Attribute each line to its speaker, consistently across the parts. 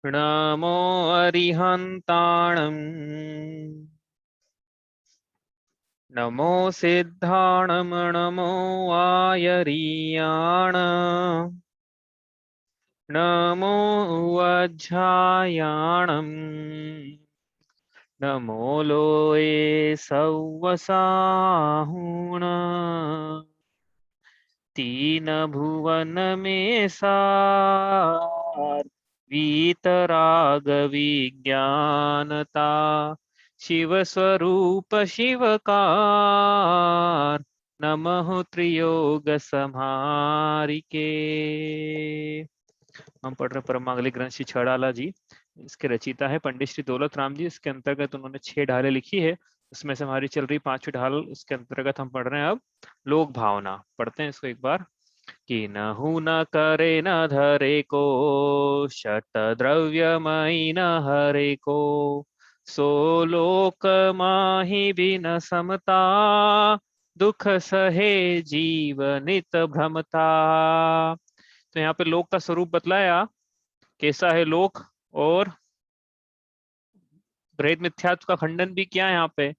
Speaker 1: नमो अरिहन्ताणम् नमो सिद्धाणं नमो आयरीयाण नमो वज्झायाणम् नमो लोये सव्वसाहुण तीन भुवन में सार वीतराग विज्ञानता शिव स्वरूप शिवकार नमः त्रियोग संहारिके। हम पढ़ रहे परमागली ग्रंथ श्री छड़ाला जी। इसके रचयिता है पंडित श्री दौलत राम जी। इसके अंतर्गत उन्होंने 6 ढालें लिखी है। उसमें से हमारी चल रही 5वीं ढाल। उसके अंतर्गत हम पढ़ रहे हैं अब लोक भावना। पढ़ते हैं इसको एक बार। कि नहु न करे न धरे को शत द्रव्यमयी न हरे को सो लोक माहि बिन समता दुख सहे जीव नित भ्रमता। तो यहाँ पे लोक का स्वरूप बतलाया कैसा है लोक, और भेद मिथ्यात्व का खंडन भी किया यहाँ पे।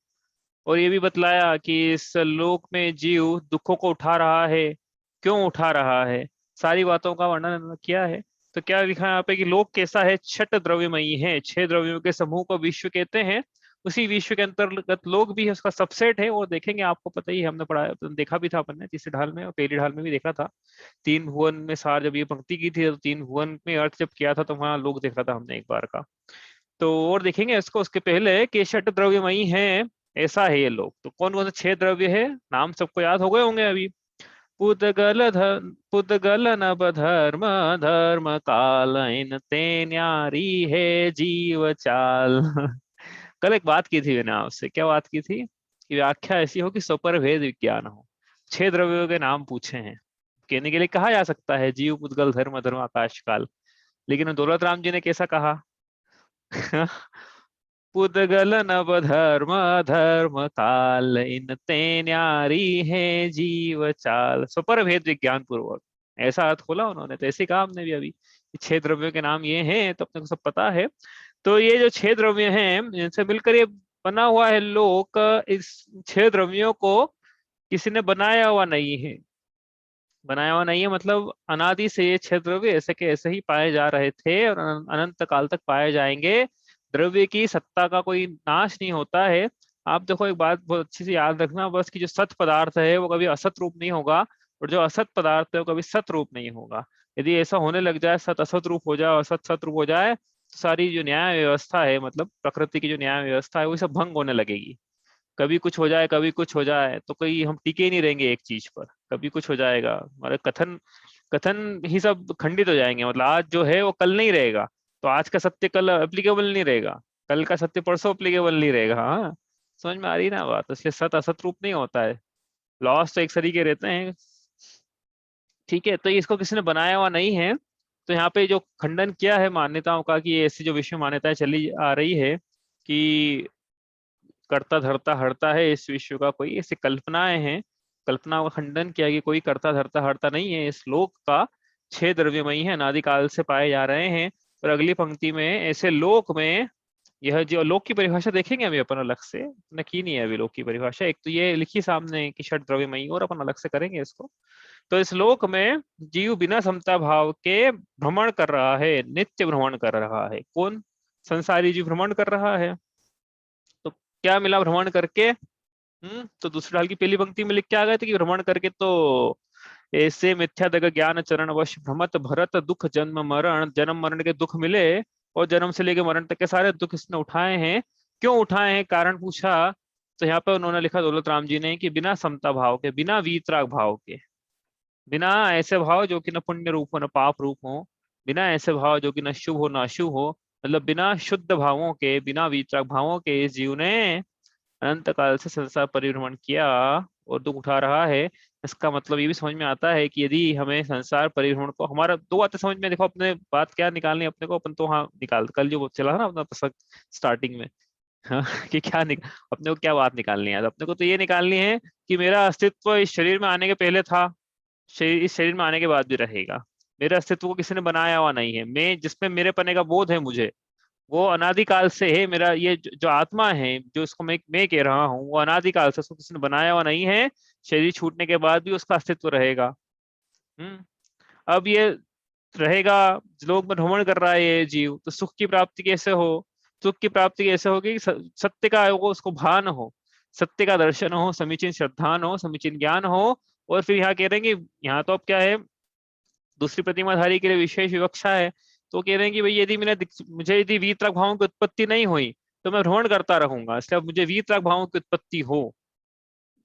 Speaker 1: और ये भी बतलाया कि इस लोक में जीव दुखों को उठा रहा है, क्यों उठा रहा है, सारी बातों का वर्णन किया है। तो क्या लिखा है यहाँ पे कि लोक कैसा है, छठ द्रव्यमयी है, 6 द्रव्यों के समूह को विश्व कहते हैं। उसी विश्व के अंतर्गत लोक भी है, उसका सबसेट है। और देखेंगे, आपको पता ही है, हमने पढ़ा देखा भी था अपन ने तीसरी ढाल में और पहली ढाल में भी देखा था। 3 भुवन में सार जब ये पंक्ति की थी तो 3 भुवन में अर्थ जब किया था तो वहां लोक देखा था हमने एक बार का। तो और देखेंगे इसको उसके पहले कि षट द्रव्यमयी है, ऐसा है ये लोग। तो कौन कौन से 6 द्रव्य है, नाम सबको याद हो गए होंगे अभी। पुद्गल नभ धर्म धर्म काल इन ते न्यारी है जीव चाल। कल एक बात की थी मैंने आपसे, क्या बात की थी कि व्याख्या ऐसी हो कि स्वपर भेद विज्ञान हो। 6 द्रव्यों के नाम पूछे हैं, कहने के लिए कहा जा सकता है जीव पुद्गल धर्म धर्म आकाश काल। लेकिन दौलत राम जी ने कैसा कहा? पुद्गल नभ धर्म धर्म काल इन ते न्यारी है जीव चाल स्वपर भेद विज्ञान पूर्वक। ऐसा अर्थ खोला उन्होंने, तो ऐसे कहा हमने भी अभी कि 6 द्रव्यों के नाम ये हैं, तो अपने को सब पता है। तो ये जो 6 द्रव्य हैं इनसे मिलकर ये बना हुआ है लोक। इस 6 द्रव्यों को किसी ने बनाया हुआ नहीं है। बनाया हुआ नहीं है मतलब अनादि से ये 6 द्रव्य ऐसे के ऐसे ही पाए जा रहे थे और अनंत काल तक पाए जाएंगे। द्रव्य की सत्ता का कोई नाश नहीं होता है। आप देखो, एक बात बहुत अच्छी से याद रखना बस, कि जो सत पदार्थ है वो कभी असत रूप नहीं होगा, और जो असत पदार्थ है वो कभी सत रूप नहीं होगा। यदि ऐसा होने लग जाए, सत असत रूप हो जाए, असत सत रूप हो जाए, तो सारी जो न्याय व्यवस्था है, मतलब प्रकृति की जो न्याय व्यवस्था है, वो सब भंग होने लगेगी। कभी कुछ हो जाए, कभी कुछ हो जाए, तो कहीं हम टिके ही नहीं रहेंगे एक चीज पर। कभी कुछ हो जाएगा, हमारे कथन कथन ही सब खंडित हो जाएंगे। मतलब आज जो है वो कल नहीं रहेगा, तो आज का सत्य कल एप्लीकेबल नहीं रहेगा, कल का सत्य परसों एप्लीकेबल नहीं रहेगा। हाँ, समझ में आ रही ना बात? इसलिए सत असत रूप नहीं होता है, लॉस तो एक तरीके रहते हैं। ठीक है, तो इसको किसी ने बनाया हुआ नहीं है। तो यहाँ पे जो खंडन किया है मान्यताओं का, कि ऐसी जो विश्व मान्यताएं चली आ रही है कि कर्ता धर्ता हरता है इस विश्व का, कोई ऐसी कल्पनाएं हैं। कल्पनाओं का खंडन किया कि कोई कर्ता धर्ता हरता नहीं है इस लोक का। 6 द्रव्यमयी है, अनादिकाल से पाए जा रहे हैं। और अगली पंक्ति में ऐसे लोक में, यह जो लोक की परिभाषा देखेंगे अभी अपन अलग से, न की नहीं है अभी लोक की परिभाषा। एक तो ये लिखी सामने कि षट द्रव्यमयी, और अपन अलग से करेंगे इसको। तो इस लोक में जीव बिना समता भाव के भ्रमण कर रहा है, नित्य भ्रमण कर रहा है। कौन? संसारी जीव भ्रमण कर रहा है। तो क्या मिला भ्रमण करके? तो दूसरी ढाल की पहली पंक्ति में लिख के आ गए थे कि भ्रमण करके तो ऐसे मिथ्या दग ज्ञान चरण वश भ्रमत भरत दुख जन्म मरण, जन्म मरण के दुख मिले, और जन्म से लेकर मरण तक के सारे दुख इसने उठाए हैं। क्यों उठाए हैं, कारण पूछा। तो यहाँ पे उन्होंने लिखा दौलत राम जी ने कि बिना समता भाव के, बिना वीतराग भाव के, बिना ऐसे भाव जो कि न पुण्य रूप हो न पाप रूप हो, बिना ऐसे भाव जो कि न शुभ हो न अशुभ हो, मतलब बिना शुद्ध भावों के, बिना वीतराग भावों के इस जीव ने अनंत काल से संसार परिभ्रमण किया और दुख उठा रहा है। इसका मतलब ये भी समझ में आता है कि यदि हमें संसार परिभ्रमण को, हमारा दो बातें समझ में, देखो अपने बात क्या निकालनी है अपने को, अपन तो हाँ निकाल, कल जो चला था ना अपना प्रसंग स्टार्टिंग में, हाँ, कि क्या अपने को क्या बात निकालनी है। तो अपने को तो ये निकालनी है कि मेरा अस्तित्व इस शरीर में आने के पहले था, शरीर इस शरीर में आने के बाद भी रहेगा। मेरे अस्तित्व को किसी ने बनाया हुआ नहीं है, मैं जिसमें मेरे पने का बोध है मुझे, वो अनादिकाल से है। मेरा ये जो आत्मा है, जो इसको मैं कह रहा हूँ, वो अनादिकाल से, उसको किसी ने बनाया हुआ नहीं है। शरीर छूटने के बाद भी उसका अस्तित्व रहेगा। हम्म। अब ये रहेगा, लोक में भ्रमण कर रहा है ये जीव, तो सुख की प्राप्ति कैसे हो? सुख की प्राप्ति कैसे होगी कि सत्य का हो, उसको भान हो, सत्य का दर्शन हो, समीचीन श्रद्धान हो, समीचीन ज्ञान हो। और फिर यहाँ कह रहे हैं कि यहाँ तो अब क्या है, दूसरी प्रतिमाधारी के लिए विशेष विवक्षा है। तो कह रहे हैं कि भाई यदि मुझे यदि वीतराग भावों की उत्पत्ति नहीं हुई तो मैं भ्रमण करता रहूंगा, इसलिए अब मुझे वीतराग भावों की उत्पत्ति हो।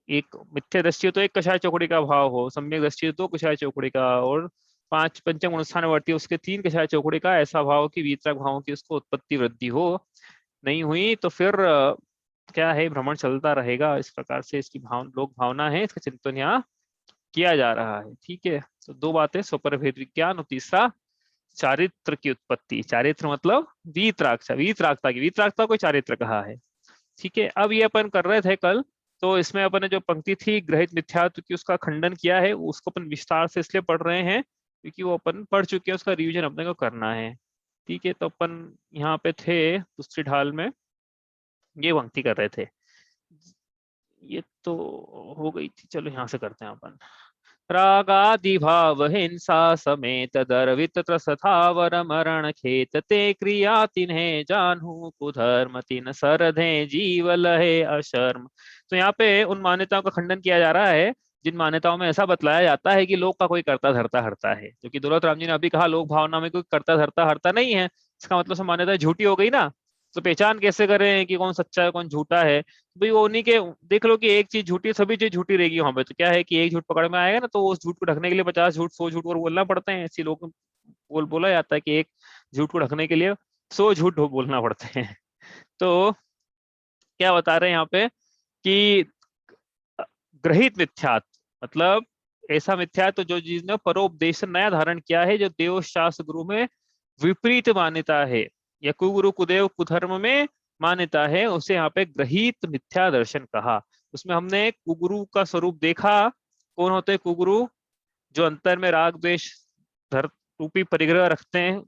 Speaker 1: एक मिथ्या दृष्टि हो तो एक कषाय चौकड़ी का भाव हो, सम्यक दृष्टि हो तो कषाय चौकड़ी का, और पांच पंचम अनुष्ठानवर्ती उसके तीन कषाय चौकड़ी का, ऐसा भाव कि वीतराग भावों की उसको उत्पत्ति वृद्धि हो। नहीं हुई तो फिर क्या है, भ्रमण चलता रहेगा। इस प्रकार से इसकी लोक भावना है, इसका चिंतन यहाँ किया जा रहा है। ठीक है, तो दो बातें, स्वपर भेद विज्ञान, और तीसरा चारित्र की उत्पत्ति। चारित्र मतलब वीतरागता को चारित्र कहा है। ठीक है, अब ये अपन कर रहे थे कल, तो इसमें अपन ने जो पंक्ति थी ग्रहित मिथ्यात्व की, उसका खंडन किया है, उसको अपन विस्तार से इसलिए पढ़ रहे हैं क्योंकि वो अपन पढ़ चुके हैं, उसका रिवीजन अपने को करना है। ठीक है, तो अपन यहाँ पे थे दूसरी ढाल में, ये पंक्ति कर रहे थे। ये तो हो गई थी, चलो यहाँ से करते हैं अपन। रागादि भाव हिंसा समेत दर्वित त्रसथावर मरण खेत ते क्रिया तिन्हें जानू कुधर्म तिन सरधे जीव लहे अशर्म। तो यहाँ पे उन मान्यताओं का खंडन किया जा रहा है जिन मान्यताओं में ऐसा बतलाया जाता है कि लोक का कोई करता धरता हरता है। जो कि दौलत राम जी ने अभी कहा, लोक भावना में कोई करता धरता हरता नहीं है, इसका मतलब सब मान्यता झूठी हो गई ना। तो पहचान कैसे करें कि कौन सच्चा है कौन झूठा है? भाई वो उन्हीं के, देख लो कि एक चीज झूठी है, सभी चीज झूठी रहेगी वहां पे। तो क्या है कि एक झूठ पकड़ में आएगा ना, तो उस झूठ को ढकने के लिए 50 झूठ 100 झूठ और बोलना पड़ते हैं। ऐसी लोग बोला जाता है कि एक झूठ को ढकने के लिए 100 झूठ बोलना पड़ते हैं। तो क्या बता रहे हैं यहाँ पे कि ग्रहित मिथ्यात्व मतलब ऐसा मिथ्यात्व जो जिसने परोपदेश नया धारण किया है, जो देव शास्त्र गुरु में विपरीत मान्यता है, या कुगुरु कुदेव कुधर्म में मान्यता है, उसे यहाँ पे ग्रहित मिथ्या दर्शन कहा। उसमें हमने कुगुरु का स्वरूप देखा। कौन होते हैं कुगुरु? जो अंतर में राग द्वेष धर रूपी परिग्रह रखते हैं,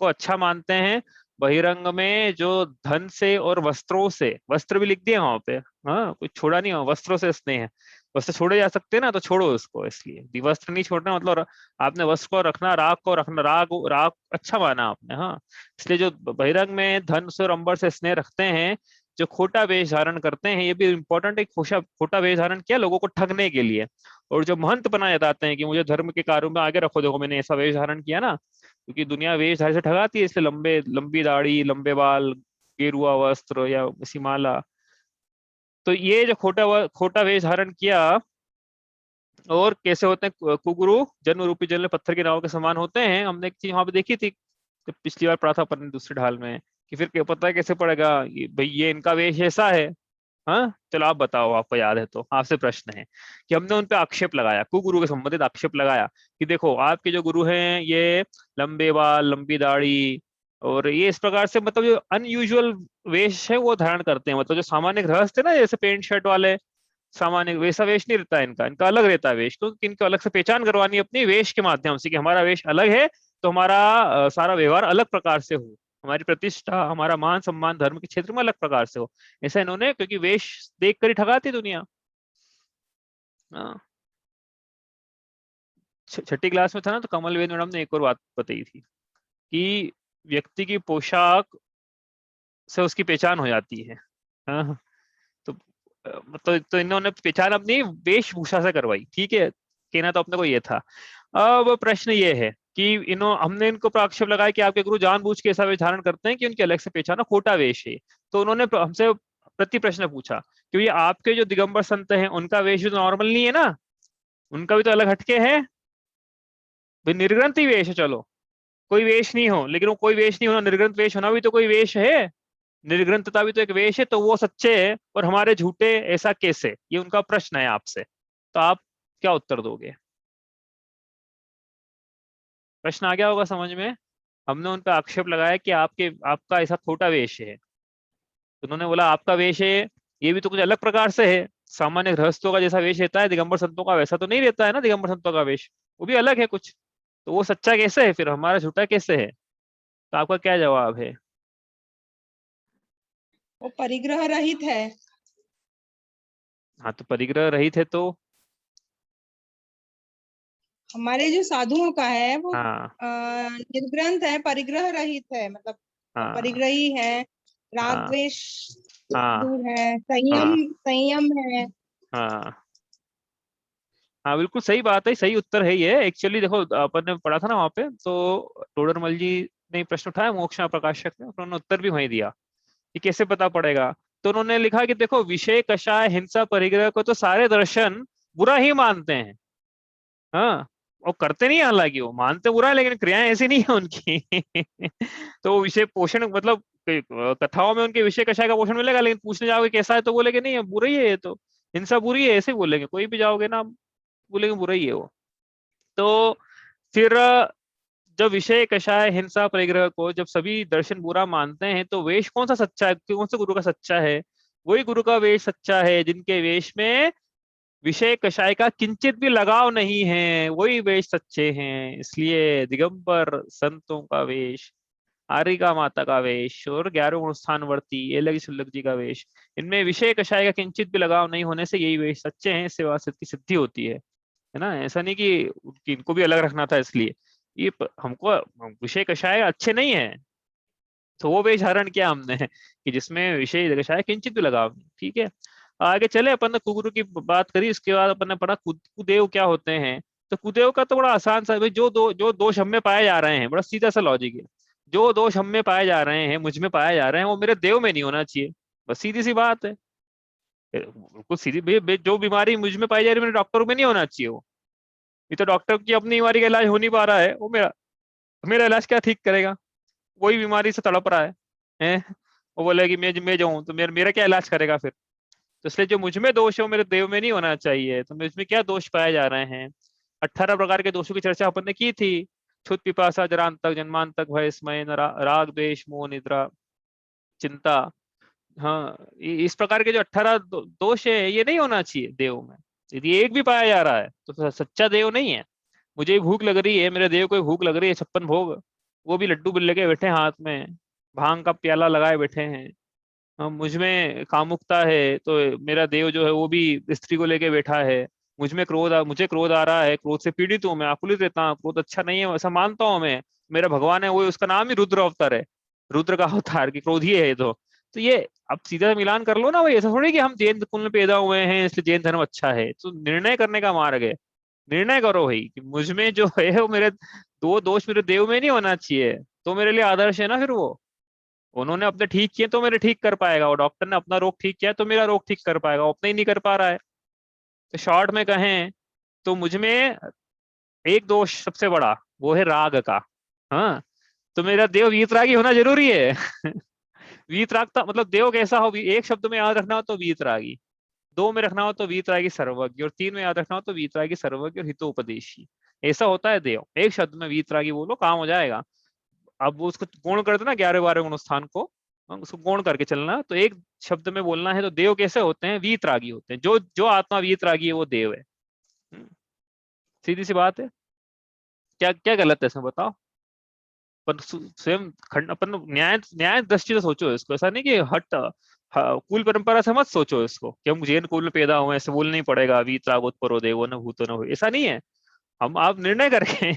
Speaker 1: को अच्छा मानते हैं। बहिरंग में जो धन से और वस्त्रों से, वस्त्र भी लिख दिए वहां पे, हाँ कुछ छोड़ा नहीं, वस्त्रों से स्नेह है। वस्त्र छोड़े जा सकते हैं ना, तो छोड़ो उसको, इसलिए वस्त्र नहीं छोड़ना मतलब आपने वस्त्र को रखना, राग को रखना, राग राग अच्छा माना आपने, हाँ। इसलिए जो बहिरंग में धन से और अंबर से स्नेह रखते हैं, जो खोटा वेश धारण करते हैं, ये भी इंपॉर्टेंट है। खोटा वेश धारण किया लोगों को ठगने के लिए। और जो महंत बनाए जाते हैं कि मुझे धर्म के कार्यों में आगे रखो, देखो मैंने ऐसा वेश धारण किया ना, क्योंकि दुनिया वेश धारण से ठगाती है, इसलिए लंबी दाढ़ी, लंबे बाल, गेरुआ वस्त्र या इसी माला। तो ये जो खोटा वेश धारण किया, और कैसे होते हैं कुगुरु, जन्म रूपी जल में पत्थर के नाव के समान होते हैं। हमने एक चीज वहां पे देखी थी, जब पिछली बार पढ़ा था अपन ने दूसरी ढाल में, कि फिर क्या पता है कैसे पड़ेगा भाई ये इनका वेश ऐसा है। हाँ चलो आप बताओ, आपको याद है तो। आपसे प्रश्न है कि हमने उन पे आक्षेप लगाया, कुगुरु के संबंधित आक्षेप लगाया कि देखो आपके जो गुरु हैं ये लंबे बाल, लंबी दाढ़ी, और ये इस प्रकार से मतलब जो अनयूजुअल वेश है वो धारण करते हैं। मतलब जो सामान्य गृहस्थ है ना, जैसे पेंट शर्ट वाले, सामान्य वैसा वेश नहीं रहता है इनका, इनका अलग रहता है वेश। तो इनको अलग से पहचान करवानी है अपनी वेश के माध्यम से कि हमारा वेश अलग है, तो हमारा सारा व्यवहार अलग प्रकार से हो, हमारी प्रतिष्ठा, हमारा मान सम्मान धर्म के क्षेत्र में अलग प्रकार से हो। ऐसा इन्होंने, क्योंकि वेश देख कर ही ठगाती दुनिया। हाँ, छठी क्लास में था ना, तो कमल वेद मैडम ने एक और बात बताई थी कि व्यक्ति की पोशाक से उसकी पहचान हो जाती है। हाँ, तो मतलब तो इन्होंने पहचान अपनी वेशभूषा से करवाई। ठीक है, कहना तो अपने को ये था। अब प्रश्न ये है कि हमने इनको पर आक्षेप लगाया कि आपके गुरु जानबूझ के ऐसा वेश धारण करते हैं कि उनकी अलग से पहचान खोटा वेश है। तो उन्होंने हमसे प्रति प्रश्न पूछा कि ये आपके जो दिगंबर संत हैं उनका वेश भी तो नॉर्मल नहीं है ना, उनका भी तो अलग हटके है भाई, निर्ग्रंथ ही वेश है। चलो कोई वेश नहीं हो, लेकिन वो कोई वेश नहीं होना, निर्ग्रंथ वेश होना भी तो कोई वेश है, निर्ग्रंथता भी तो एक वेश है, तो वो सच्चे है और हमारे झूठे, ऐसा कैसे? ये उनका प्रश्न है आपसे, तो आप क्या उत्तर दोगे? प्रश्न आ गया होगा समझ में। हमने उन पर आक्षेप लगाया कि आपका ऐसा खोटा वेश है। तो उन्होंने बोला आपका वेश है ये भी तो कुछ अलग प्रकार से है, सामान्य गृहस्थों का जैसा वेश रहता है दिगंबर संतों का वैसा तो नहीं रहता है ना, दिगंबर संतों का वेश वो भी अलग है कुछ। तो वो सच्चा कैसे है फिर, हमारा झूठा कैसे है? तो आपका क्या जवाब है?
Speaker 2: वो परिग्रह रहित है।
Speaker 1: हाँ, तो परिग्रह रहित है तो?
Speaker 2: हमारे जो साधुओं का है वो
Speaker 1: हाँ
Speaker 2: निर्ग्रंथ है, परिग्रह रहित है, मतलब
Speaker 1: हाँ
Speaker 2: परिग्रही है, राग
Speaker 1: हाँ
Speaker 2: द्वेष
Speaker 1: हाँ
Speaker 2: दूर है, संयम
Speaker 1: हाँ
Speaker 2: संयम है।
Speaker 1: हाँ हाँ, बिल्कुल सही बात है, सही उत्तर है ये। एक्चुअली देखो, अपन ने पढ़ा था ना वहाँ पे, तो टोडरमल जी ने प्रश्न उठाया मोक्ष प्रकाशक में, उन्होंने उत्तर भी वही दिया कि कैसे पता पड़ेगा। तो उन्होंने लिखा कि देखो, विषय कषाय हिंसा परिग्रह को तो सारे दर्शन बुरा ही मानते हैं। हाँ, वो करते नहीं है, हालांकि वो मानते बुरा है, लेकिन क्रियाएं ऐसी नहीं है उनकी। तो वो विषय पोषण मतलब कथाओं में उनके विषय कषाय का पोषण मिलेगा, लेकिन पूछने जाओगे कैसा है तो बोलेगे नहीं, बुरा ही है ये तो, हिंसा बुरी है, ऐसे बोलेंगे। कोई भी जाओगे ना, बोलेंगे बुरा ही है वो। तो फिर जब विषय कषाय हिंसा परिग्रह को जब सभी दर्शन बुरा मानते हैं, तो वेश कौन सा सच्चा है, कौन से गुरु का सच्चा है? वही गुरु का वेश सच्चा है जिनके वेश में विषय कषाय का किंचित भी लगाव नहीं है, वही वेश सच्चे हैं। इसलिए दिगंबर संतों का वेश, आरिका माता का वेश और 11वें अनुष्ठान वर्ती एलगी शुल्लक जी का वेश, इनमें विषय कषाय का किंचित भी लगाव नहीं होने से यही वेश सच्चे हैं, इससे वासत की सिद्धि होती है ना। ऐसा नहीं कि इनको भी अलग रखना था इसलिए, ये हमको विषय कषाय अच्छे नहीं है, तो वो वेश धारण किया हमने कि जिसमें विषय कषाय किंचित भी लगाव नहीं। ठीक है, आगे चले। अपन ने कुगुरु की बात करी, इसके बाद अपन ने पढ़ा कुदेव क्या होते हैं। तो कुदेव का तो बड़ा आसान सा भाई, जो दोष हम में पाए जा रहे हैं, बड़ा सीधा सा लॉजिक है। जो दोष हम में पाए जा रहे हैं, मुझ में पाए जा रहे हैं, वो मेरे देव में नहीं होना चाहिए। बस सीधी सी बात है, बिल्कुल सीधी। जो बीमारी मुझ में पाई जा रही है, मेरे डॉक्टर में नहीं होना चाहिए वो। ये तो डॉक्टर की अपनी बीमारी का इलाज हो नहीं पा रहा है, वो मेरा मेरा इलाज क्या ठीक करेगा? वही बीमारी से तड़प रहा है। वो बोले कि मैं जाऊं तो मेरा क्या इलाज करेगा फिर? तो इसलिए जो मुझ में दोष है वो मेरे देव में नहीं होना चाहिए। तो मुझ में क्या दोष पाए जा रहे हैं? 18 प्रकार के दोषों की चर्चा अपन ने की थी। क्षुत पिपासा जरांतक जन्मांतक भय स्मय राग द्वेष मोह निद्रा चिंता। हाँ, इस प्रकार के जो 18 दोष है, ये नहीं होना चाहिए देव में। यदि एक भी पाया जा रहा है तो सच्चा देव नहीं है। मुझे भूख लग रही है, मेरे देव को भूख लग रही है 56 भोग, वो भी लड्डू बिल्ले के बैठे हैं हाथ में, भांग का प्याला लगाए बैठे हैं। मुझ में कामुकता है तो मेरा देव जो है वो भी स्त्री को लेके बैठा है। मुझे क्रोध आ रहा है, क्रोध से पीड़ित हूँ मैं, आकुलित रहता हूँ, क्रोध अच्छा नहीं है ऐसा मानता हूँ मैं। मेरा भगवान है वो, उसका नाम ही रुद्र अवतार है, रुद्र का अवतार, की क्रोध ही है ये तो ये अब सीधा मिलान कर लो ना भाई। ऐसा थोड़ी कि हम जैन कुल में पैदा हुए हैं इसलिए जैन धर्म अच्छा है। तो निर्णय करने का मार्ग है, निर्णय करो भाई कि मुझ में जो है वो मेरे दो दोष मेरे देव में नहीं होना चाहिए। तो मेरे लिए आदर्श है ना फिर वो। उन्होंने अपने ठीक किए तो मेरे ठीक कर पाएगा, वो डॉक्टर ने अपना रोग ठीक किया तो मेरा रोग ठीक कर पाएगा, वो अपना ही नहीं कर पा रहा है। तो शॉर्ट में कहें तो मुझ में एक दोष सबसे बड़ा, वो है राग का। हाँ, तो मेरा देव वीतरागी होना जरूरी है। वीतरागता मतलब देव कैसा हो, एक शब्द में याद रखना हो तो वीतरागी, दो में रखना हो तो वीतरागी सर्वज्ञ, और तीन में याद रखना हो तो वीतरागी सर्वज्ञ और हितोपदेशी। ऐसा होता है देव। एक शब्द में वीतरागी बोलो, काम हो जाएगा। अब वो उसको गुण कर देना, 11 12 अनुष्ठान को उसको गुण करके चलना। तो एक शब्द में बोलना है तो देव कैसे होते हैं? वीतरागी होते हैं। जो जो आत्मा वीतरागी है वो देव है। हम्म, सीधी सी बात है। क्या क्या गलत है इसमें बताओ? पर स्वयं खंड अपन न्याय न्याय दृष्टि से सोचो इसको, ऐसा नहीं कि हट कुल परंपरा से मत सोचो इसको कि हम जैन कुल में पैदा हुए ऐसे बोलना ही पड़ेगा वीतरागोत्परो देवो न भूतो न हो, ऐसा नहीं है। हम आप निर्णय करके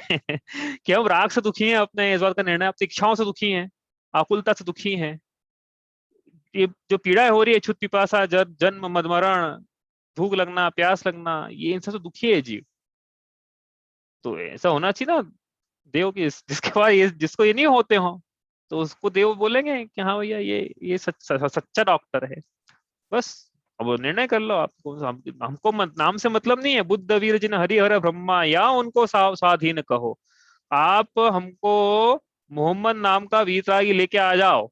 Speaker 1: कि हम राग से दुखी हैं, अपने इस बात का निर्णय, अपनी इच्छाओं से दुखी हैं, आकुलता से दुखी हैं। ये जो पीड़ा हो रही है, क्षुध पिपासा जन्म मदमरण, भूख लगना प्यास लगना, ये इनसे तो दुखी है जीव। तो ऐसा होना चाहिए ना देव की, जिसके पास ये जिसको ये नहीं होते हो, तो उसको देव बोलेंगे कि हाँ भैया ये सच्चा डॉक्टर है। बस अब वो निर्णय कर लो। आपको हमको नाम से मतलब नहीं है। बुद्ध वीर जिन हरिहर ब्रह्मा या उनको स्वाधीन कहो। आप हमको मोहम्मद नाम का वीतरागी लेके आ जाओ,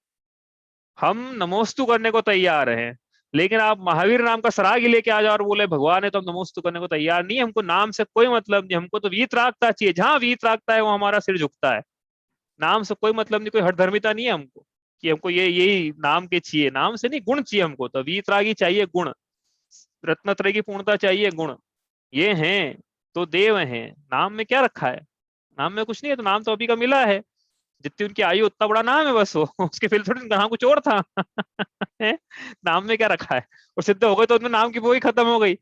Speaker 1: हम नमोस्तु करने को तैयार हैं। लेकिन आप महावीर नाम का सरागी लेके आ जाओ और बोले भगवान है तो हम नमोस्तु करने को तैयार नहीं। हमको नाम से कोई मतलब नहीं, हमको तो वीतरागता चाहिए। जहां वीतरागता है वो हमारा सिर झुकता है। नाम से कोई मतलब नहीं, कोई हठधर्मिता नहीं है हमको कि हमको ये यही नाम के चाहिए। नाम से नहीं, गुण चाहिए हमको। तो वीतरागी चाहिए गुण, रत्नत्रय की पूर्णता चाहिए गुण, ये हैं तो देव हैं। नाम में क्या रखा है? नाम में कुछ नहीं है, तो नाम तो अभी का मिला है, जितनी उनकी आयु उतना बड़ा नाम है बस वो उसके फिर थोड़ी नाम कुछ और था हैं? नाम में क्या रखा है? और सिद्ध हो गए तो उनमें नाम की वो ही खत्म हो गई।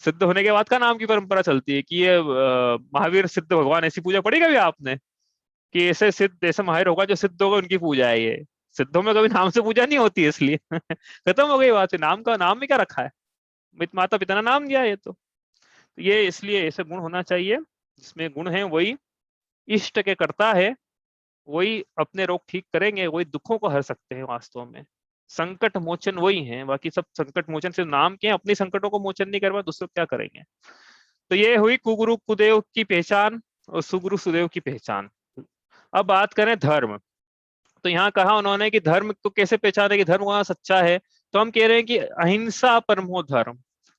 Speaker 1: सिद्ध होने के बाद का नाम की परंपरा चलती है कि ये महावीर सिद्ध भगवान, ऐसी पूजा पढ़ी कभी आपने? कि ऐसे सिद्ध, ऐसा माहिर होगा जो सिद्ध होगा उनकी पूजा है ये। सिद्धों में कभी नाम से पूजा नहीं होती है, इसलिए खत्म हो गई बात है। नाम का नाम में क्या रखा है? माता पिता ने नाम दिया है ये तो ये इसलिए ऐसे गुण होना चाहिए जिसमें गुण है वही इष्ट के करता है, वही अपने रोग ठीक करेंगे, वही दुखों को हर सकते हैं वास्तव में। संकट मोचन वही है, बाकी सब संकट मोचन सिर्फ नाम के हैं, अपनी संकटों को मोचन नहीं करवा दूसरों क्या करेंगे। तो ये हुई कुगुरु कुदेव की पहचान और सुगुरु सुदेव की पहचान। अब बात करें धर्म, तो यहाँ कहा उन्होंने कि धर्म को कैसे पहचाने कि धर्म वहां सच्चा है। तो हम कह रहे हैं कि अहिंसा परमो धर्म,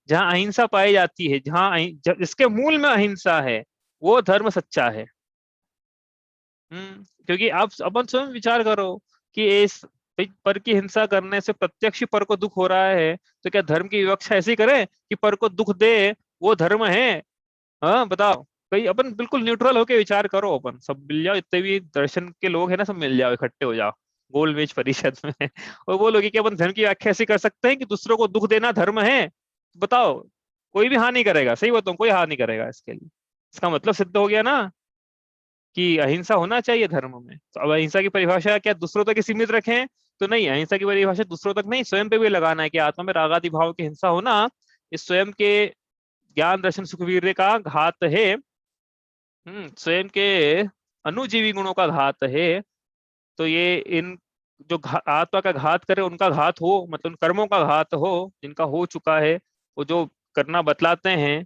Speaker 1: जहाँ अहिंसा पाई जाती है, जिसके मूल में अहिंसा है, वो धर्म सच्चा है। क्योंकि आप अपन स्वयं विचार करो कि इस पर की हिंसा करने से प्रत्यक्ष ही पर को दुख हो रहा है, तो क्या धर्म की विवक्षा ऐसी करें कि पर को दुख दे वो धर्म है? हाँ बताओ, कहीं अपन बिल्कुल न्यूट्रल होके विचार करो, अपन सब मिल जाओ, इतने भी दर्शन के लोग हैं ना, सब मिल जाओ, इकट्ठे हो जाओ गोल मेज परिषद में और बोलोगे कि अपन धर्म की व्याख्या ऐसी कर सकते हैं कि दूसरों को दुख देना धर्म है? बताओ, कोई भी हाँ नहीं करेगा, सही बताऊं, कोई हाँ नहीं करेगा इसके लिए। इसका मतलब सिद्ध हो गया ना कि अहिंसा होना चाहिए धर्म में। तो अब अहिंसा की परिभाषा क्या दूसरों तक ही सीमित रखें? तो नहीं, अहिंसा की परिभाषा दूसरों तक नहीं, स्वयं पे भी लगाना है कि आत्मा में रागादि भाव की हिंसा होना इस स्वयं के ज्ञान दर्शन सुख वीर्य का घात है। स्वयं के अनुजीवी गुणों का घात है। तो ये इन जो आत्मा का घात करे उनका घात हो, मतलब उन कर्मों का घात हो जिनका हो चुका है, वो जो करना बतलाते हैं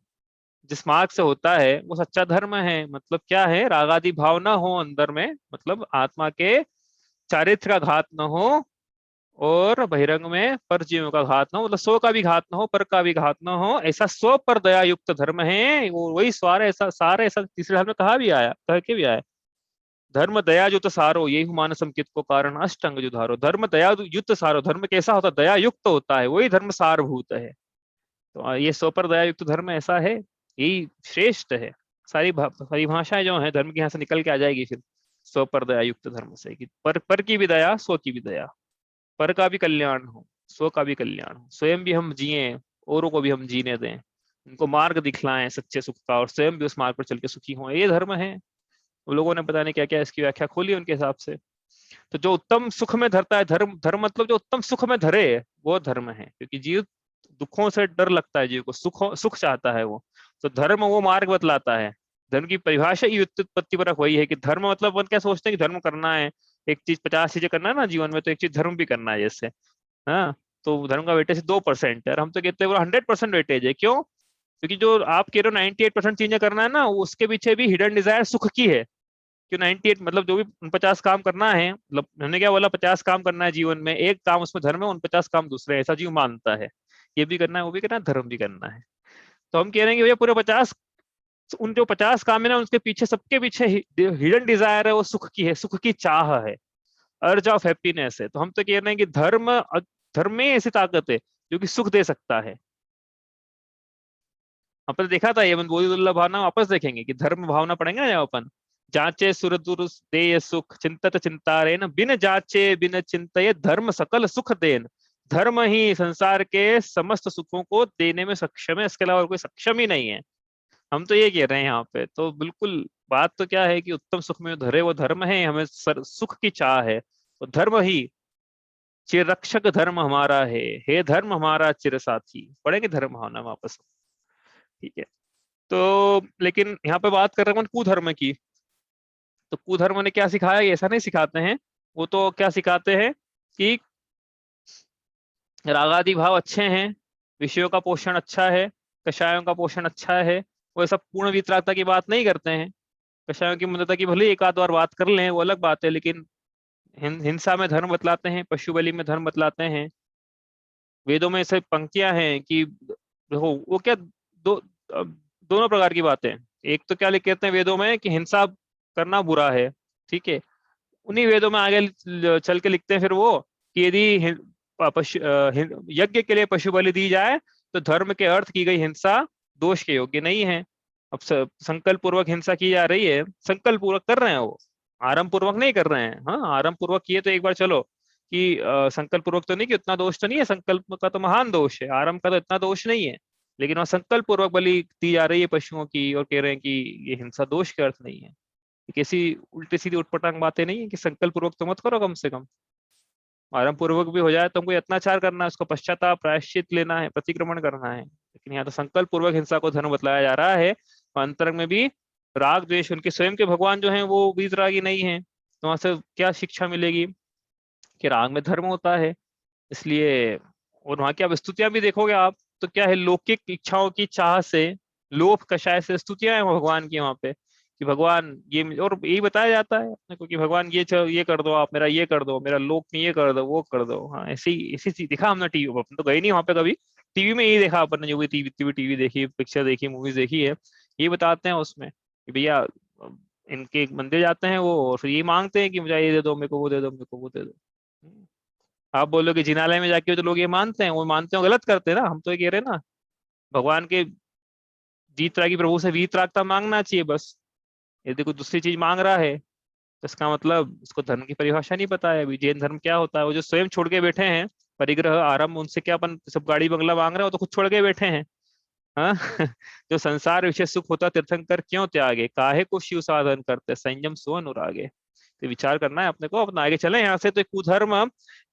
Speaker 1: जिस मार्ग से होता है वो सच्चा धर्म है। मतलब क्या है? रागादि भाव ना हो अंदर में, मतलब आत्मा के चारित्र का घात न हो, और बहिरंग में पर जीवों का घात न हो, मतलब स्व का भी घात न हो पर का भी घात न हो, ऐसा स्व पर दया युक्त धर्म है वो। वही स्वार ऐसा सार ऐसा तीसरे हाल में कहा भी आया, कह के भी आया, धर्म दया युक्त सारो यही हुमान संकित को कारण अष्टंग जुधारो। धर्म दया युक्त सारो, धर्म कैसा होता है? दया युक्त होता है, वही धर्म सारभूत है। तो ये स्व पर दया युक्त धर्म ऐसा है, यही श्रेष्ठ है। सारी परिभाषाएं जो है धर्म की यहाँ से निकल के आ जाएगी फिर स्व पर दया युक्त धर्म से, कि पर की भी दया, स्व की भी दया, पर का भी कल्याण हो, स्व का भी कल्याण हो, स्वयं भी हम जिए, औरों को भी हम जीने दें, उनको मार्ग दिखलाएं सच्चे सुख का, और स्वयं भी उस मार्ग पर चल के सुखी हों, ये धर्म है। उन लोगों ने पता नहीं क्या क्या इसकी व्याख्या खोली उनके हिसाब से। तो जो उत्तम सुख में धरता है धर्म, धर्म मतलब जो उत्तम सुख में धरे वो धर्म है, क्योंकि जीव दुखों से डर लगता है, जीव को सुख चाहता है वो, तो धर्म वो मार्ग बतलाता है। धर्म की परिभाषा ही व्युत्पत्ति परक वही है कि धर्म मतलब अपन क्या सोचते हैं कि धर्म करना है, एक चीज 50 चीजें करना है ना जीवन में, तो एक चीज धर्म भी करना है जैसे। हाँ, तो धर्म का वेटेज 2% है और हम तो कहते हैं वो 100% वेटेज है। क्यों? क्योंकि जो आप कह रहे हो 98% चीजें करना है ना, उसके पीछे भी हिडन डिजायर सुख की है। क्यों 98 मतलब जो भी 50 काम करना है, मतलब हमने क्या बोला, 50 काम करना है जीवन में, एक काम उसमें धर्म है, 50 काम दूसरे है, ऐसा जीव मानता है। ये भी करना है, वो भी करना है, धर्म भी करना है। तो हम कह रहे हैं कि भैया पूरे 50, उन जो 50 काम है ना, उसके पीछे सबके पीछे हिडन डिजायर है, वो सुख की है, सुख की चाह है, अर्ज ऑफ हैप्पीनेस है। तो हम तो कह रहे हैं कि धर्म में ऐसी ताकत है जो कि सुख दे सकता है। अपन देखा था ये, अपन बोधिदुल्लभ भावना वापस देखेंगे कि धर्म भावना पढ़ेंगे ना जब अपन, जांचे सुरदुर देय सुख चिंतत चिंतारेन बिन जांचे बिन चिंतये धर्म सकल सुख देन। धर्म ही संसार के समस्त सुखों को देने में सक्षम है, इसके अलावा और कोई सक्षम ही नहीं है। हम तो ये कह रहे हैं यहाँ पे, तो बिल्कुल बात तो क्या है कि उत्तम सुख में धरे वो धर्म है, हमें सुख की चाह है, तो धर्म ही चिररक्षक धर्म हमारा है, हे धर्म हमारा चिर साथी। पढ़ेंगे धर्म भावना वापस, ठीक है। तो लेकिन यहाँ पे बात कर रहे हैं कुधर्म की। तो कुधर्म ने क्या सिखाया? ये ऐसा नहीं सिखाते हैं, वो तो क्या सिखाते हैं कि रागादि भाव अच्छे हैं, विषयों का पोषण अच्छा है, कषायों का पोषण अच्छा है। वो सब पूर्ण वितरागता की बात नहीं करते हैं। कषायों की मदद की भले एक आध बार बात कर लें वो अलग बात है, लेकिन हिंसा में धर्म बतलाते हैं, पशु बलि में धर्म बतलाते हैं। वेदों में ऐसे पंक्तियां हैं कि देखो वो क्या दोनों प्रकार की बातें। एक तो क्या लिख कहते हैं वेदों में कि हिंसा करना बुरा है, ठीक है। उन्हीं वेदों में आगे चल के लिखते हैं फिर वो कि यदि पशु यज्ञ के लिए पशु बलि दी जाए तो धर्म के अर्थ की गई हिंसा दोष के योग्य नहीं है। अब संकल्प पूर्वक हिंसा की जा रही है, संकल्प पूर्वक कर रहे हैं वो, आरंभ पूर्वक नहीं कर रहे हैं। हाँ, आरंभ पूर्वक किए तो एक बार चलो कि संकल्प पूर्वक तो नहीं, कि उतना दोष तो नहीं है, संकल्प का तो महान दोष है, आरंभ का तो इतना दोष नहीं है। लेकिन वहाँ संकल्प पूर्वक बलि दी जा रही है पशुओं की, और कह रहे हैं कि ये हिंसा दोष के अर्थ नहीं है। ये कैसी उल्टी सीधी उटपटांग बातें नहीं है कि संकल्प पूर्वक तो मत करो, कम से कम आरंभ पूर्वक भी हो जाए, तुमको अत्याचार करना है, उसको पश्चाताप प्रायश्चित लेना है, प्रतिक्रमण करना है। लेकिन यहाँ तो संकल्प पूर्वक हिंसा को धर्म बतलाया जा रहा है। और अंतरंग में भी राग द्वेष, उनके स्वयं के भगवान जो हैं वो वीतरागी नहीं है, तो वहां से क्या शिक्षा मिलेगी कि राग में धर्म होता है। इसलिए, और वहां की आप स्तुतियां भी देखोगे आप, तो क्या है, लौकिक इच्छाओं की चाह से, लोभ कषाय से स्तुतियां हैं भगवान की वहां पे, कि भगवान ये, और यही बताया जाता है अपने को कि भगवान ये कर दो, आप मेरा ये कर दो, मेरा लोक में ये कर दो, वो कर दो। हाँ, ऐसी चीज दिखा हमने टीवी पर, अपन तो गए नहीं वहां पे कभी, टीवी में यही देखा अपन ने, जो भी टीवी देखी, पिक्चर देखी, मूवीज देखी है, ये बताते हैं उसमें कि भैया इनके मंदिर जाते हैं वो, और फिर ये मांगते हैं कि मुझे ये दे दो, मेरे को वो दे दो, मेरे को वो दे दो। आप बोलो कि जिनालय में जाके तो लोग ये मानते हैं, वो मानते हो गलत करते हैं ना, हम तो ये कह रहे हैं ना, भगवान के वीतरागी प्रभु से वीतरागता मांगना चाहिए बस। यदि कोई दूसरी चीज मांग रहा है तो इसका मतलब उसको धर्म की परिभाषा नहीं पता है। अभी जैन धर्म क्या होता है, वो जो स्वयं छोड़ के बैठे हैं, परिग्रह आरंभ, उनसे क्या अपन सब गाड़ी बंगला मांग रहे हो, तो खुद छोड़ के बैठे हैं। हाँ जो संसार विषय सुख होता तीर्थंकर क्यों त्यागे, काहे को शिव साधन करते, संयम सो अनुरागे। तो विचार करना है अपने को, अपना आगे चले यहाँ से। तो एक कुधर्म,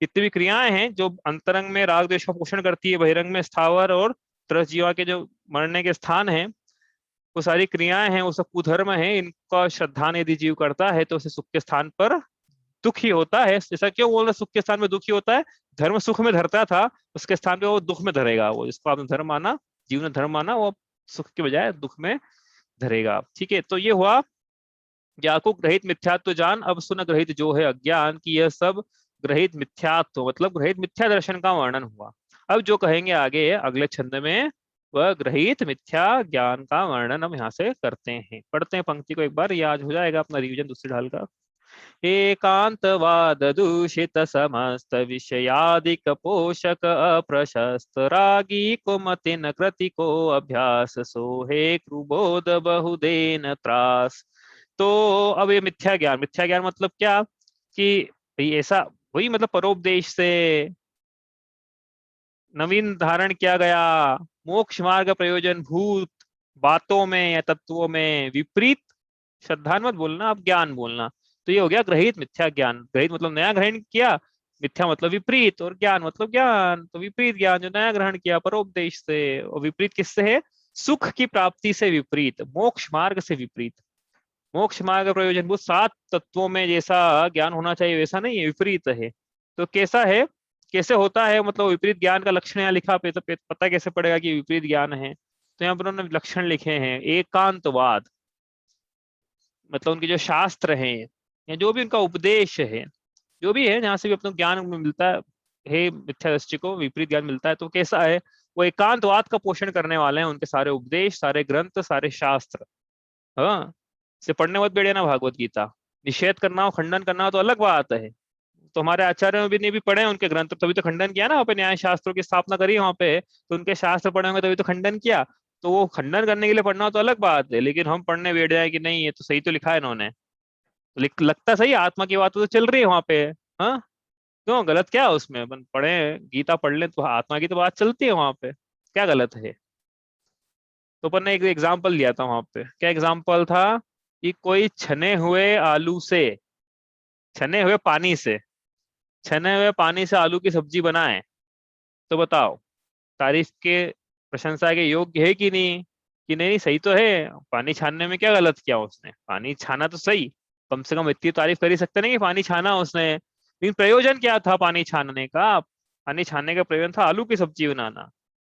Speaker 1: जितनी भी क्रियाएं हैं जो अंतरंग में राग द्वेष का पोषण करती है, बहिरंग में स्थावर और त्रस जीवा के जो मरने के स्थान है, वो सारी क्रियाएं हैं, वो सब कुधर्म है। इनका श्रद्धान यदि जीव करता है तो उसे सुख के स्थान पर दुख ही होता है। ऐसा क्यों बोल रहे, सुख के स्थान में दुख ही होता है? धर्म सुख में धरता था, उसके स्थान पे वो दुख में धरेगा। वो जिसको आपने धर्म माना, जीव ने धर्म माना, वो सुख के बजाय दुख में धरेगा। ठीक है, तो ये हुआ ज्ञाको ग्रहित मिथ्यात्व जान, अब सुन ग्रहित जो है अज्ञान, की यह सब ग्रहित मिथ्यात्व, मतलब ग्रहित मिथ्या दर्शन का वर्णन हुआ। अब जो कहेंगे आगे अगले छंद में, वह ग्रहित मिथ्या ज्ञान का वर्णन हम यहाँ से करते हैं। पढ़ते हैं पंक्ति को एक बार, ये आज हो जाएगा अपना रिवीजन दूसरी ढाल का। एकांतवाद दूषित समस्त विषयादिक पोषक अप्रशस्त, रागी को मतिन कृति को अभ्यास, सोहे क्रुबोध बहुदेन त्रास। तो अब ये मिथ्या ज्ञान, मिथ्या ज्ञान मतलब क्या, कि भाई ऐसा, वही मतलब परोपदेश से नवीन धारण किया गया मोक्ष मार्ग प्रयोजन भूत बातों में या तत्वों में विपरीत, श्रद्धा मत बोलना, आप ज्ञान बोलना। तो ये हो गया ग्रहित मिथ्या ज्ञान। ग्रहित मतलब नया ग्रहण किया, मिथ्या मतलब विपरीत, और ज्ञान मतलब ज्ञान, तो विपरीत ज्ञान जो नया ग्रहण किया परोपदेश से। और विपरीत किससे है? सुख की प्राप्ति से विपरीत, मोक्ष मार्ग से विपरीत। मोक्ष मार्ग प्रयोजन भूत 7 तत्वों में जैसा ज्ञान होना चाहिए वैसा नहीं है, विपरीत है। तो कैसा है, कैसे होता है, मतलब विपरीत ज्ञान का लक्षण यहाँ लिखा पे, तो पता कैसे पड़ेगा कि विपरीत ज्ञान है? तो यहाँ पर उन्होंने लक्षण लिखे हैं। एकांतवाद मतलब उनके जो शास्त्र हैं या जो भी उनका उपदेश है, जो भी है जहाँ से भी अपने ज्ञान मिलता है मिथ्या दृष्टि को विपरीत ज्ञान मिलता है, तो कैसा है, वो एकांतवाद का पोषण करने वाले हैं। उनके सारे उपदेश, सारे ग्रंथ, सारे शास्त्र। हाँ, से पढ़ने मत बैठे ना भागवत गीता, निषेध करना हो, खंडन करना हो तो अलग बात है। तो हमारे आचार्य में भी ने भी पढ़े हैं उनके ग्रंथ, तभी तो खंडन किया ना वहाँ पे, न्याय शास्त्रों की स्थापना करी वहाँ पे, तो उनके शास्त्र पढ़े होंगे तभी तो खंडन किया। तो वो खंडन करने के लिए पढ़ना हो तो अलग बात है, लेकिन हम पढ़ने बैठ जाए कि नहीं ये तो सही तो लिखा है इन्होंने, तो लगता सही आत्मा की बात तो चल रही है वहाँ पे। हाँ, क्यों गलत क्या है उसमें? अपन पढ़े, गीता पढ़ लें तो आत्मा की तो बात चलती है वहाँ पे, क्या गलत है? तो अपन ने एक एग्जाम्पल लिया था वहां पे, क्या एग्जाम्पल था, कि कोई छने हुए आलू से, छने हुए पानी से, छने हुए पानी से आलू की सब्जी बनाए, तो बताओ तारीफ के, प्रशंसा के योग्य है कि नहीं? कि नहीं सही तो है, पानी छानने में क्या गलत किया उसने, पानी छाना तो सही, कम से कम इतनी तारीफ कर ही सकते नहीं कि पानी छाना उसने। लेकिन प्रयोजन क्या था पानी छानने का? पानी छानने का प्रयोजन था आलू की सब्जी बनाना।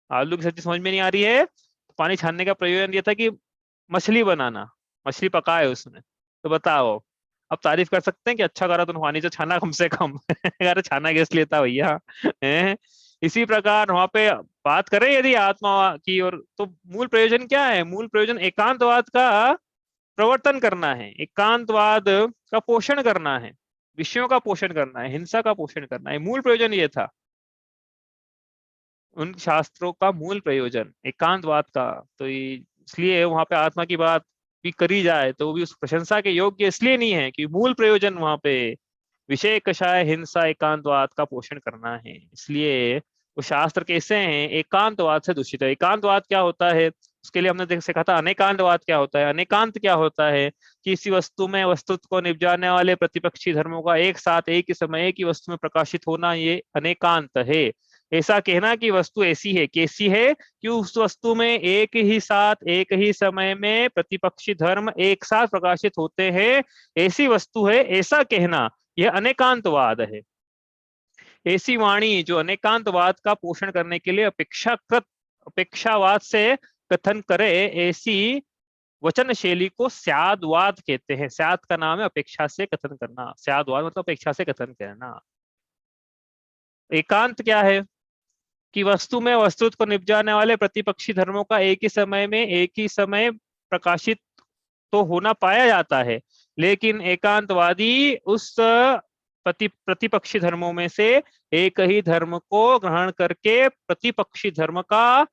Speaker 1: आलू की सब्जी समझ में नहीं आ रही है, तो पानी छानने का प्रयोजन ये था कि मछली बनाना, मछली पकाए उसने। तो बताओ, अब तारीफ कर सकते हैं कि अच्छा करा तुमने पानी से छाना कम से कम अरे छाना किस लिए था भैया? हैं? इसी प्रकार वहां पे बात करें यदि आत्मा की, और तो मूल प्रयोजन क्या है? मूल प्रयोजन एकांतवाद का प्रवर्तन करना है, एकांतवाद का पोषण करना है, विषयों का पोषण करना है, हिंसा का पोषण करना है। मूल प्रयोजन ये था उन शास्त्रों का, मूल प्रयोजन एकांतवाद का। तो ये इसलिए वहां पे आत्मा की बात भी करी जाए तो वो भी उस प्रशंसा के योग्य इसलिए नहीं है कि मूल प्रयोजन वहां पे विषय कषाय हिंसा एकांतवाद का पोषण करना है। इसलिए वो शास्त्र कैसे हैं, एकांतवाद से दूषित है। एकांतवाद क्या होता है, उसके लिए हमने सीखा था अनेकांतवाद क्या होता है। अनेकांत क्या होता है कि इसी वस्तु में वस्तुत्व को निपजाने वाले प्रतिपक्षी धर्मों का एक साथ एक ही समय एक ही वस्तु में प्रकाशित होना, ये अनेकांत है। ऐसा कहना कि वस्तु ऐसी है, कैसी है कि उस वस्तु में एक ही साथ एक ही समय में प्रतिपक्षी धर्म एक साथ प्रकाशित होते हैं, ऐसी वस्तु है, ऐसा कहना यह अनेकांतवाद है। ऐसी वाणी जो अनेकांतवाद का पोषण करने के लिए अपेक्षावाद से कथन करे, ऐसी वचन शैली को स्यादवाद कहते हैं। स्याद का नाम है अपेक्षा से कथन करना, स्यादवाद मतलब अपेक्षा से कथन करना। एकांत क्या है कि वस्तु में वस्तुत्व को निपजाने वाले प्रतिपक्षी धर्मों का एक ही समय में एक ही समय प्रकाशित तो होना पाया जाता है, लेकिन एकांतवादी उस प्रतिपक्षी धर्मों में से एक ही धर्म को ग्रहण करके प्रतिपक्षी धर्म का